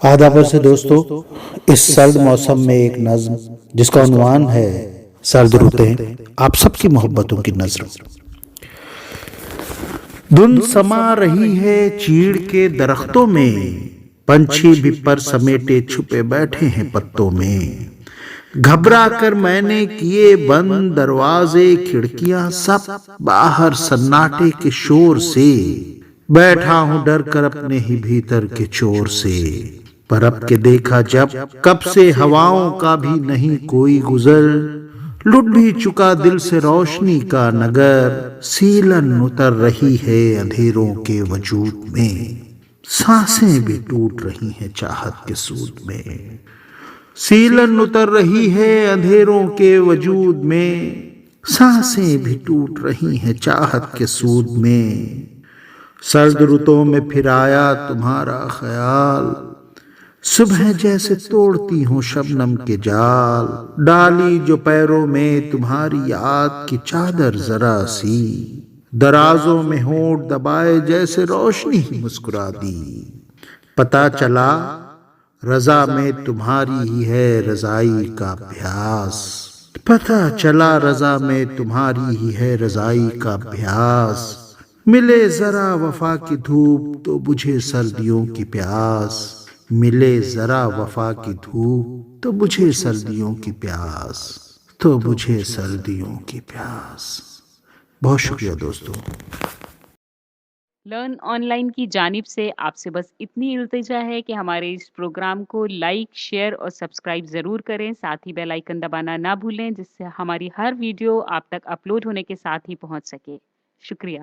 آداب سے دوستو، اس سرد موسم میں ایک نظم جس کا عنوان ہے سرد رتیں، آپ سب کی محبتوں کی نظر۔ دھند سما رہی ہے چیڑ کے درختوں میں، پنچھی بھی پر سمیٹے چھپے بیٹھے ہیں پتوں میں۔ گھبرا کر میں نے کیے بند دروازے کھڑکیاں سب، باہر سناٹے کے شور سے بیٹھا ہوں ڈر کر اپنے ہی بھیتر کے چور سے۔ پر اب کے دیکھا جب کب سے ہواؤں کا بھی نہیں کوئی گزر، لٹ بھی چکا دل سے روشنی کا نگر، سیلن اتر رہی ہے اندھیروں کے وجود میں، سانسیں بھی ٹوٹ رہی ہیں چاہت کے سود میں۔ سیلن اتر رہی ہے اندھیروں کے وجود میں، سانسیں بھی ٹوٹ رہی ہیں چاہت کے سود میں۔ سرد رتوں میں پھر آیا تمہارا خیال، صبح جیسے توڑتی ہوں شبنم کے جال، ڈالی جو پیروں میں تمہاری یاد کی چادر ذرا سی، درازوں میں ہونٹ دبائے جیسے روشنی ہی مسکرا دی۔ پتہ چلا رضا میں تمہاری ہی ہے رضائی کا ابھیاس، پتہ چلا رضا میں تمہاری ہی ہے رضائی کا ابھیاس، ملے ذرا وفا کی دھوپ تو بجھے سردیوں کی پیاس، ملے ذرا وفا کی دھوپ تو بجھے سردیوں کی پیاس، تو بجھے سردیوں کی پیاس۔ بہت شکریہ دوستو۔ لرن آن لائن کی جانب سے آپ سے بس اتنی التجا ہے کہ ہمارے اس پروگرام کو لائک، شیئر اور سبسکرائب ضرور کریں، ساتھ ہی بیل آئیکن دبانا نہ بھولیں، جس سے ہماری ہر ویڈیو آپ تک اپلوڈ ہونے کے ساتھ ہی پہنچ سکے۔ شکریہ۔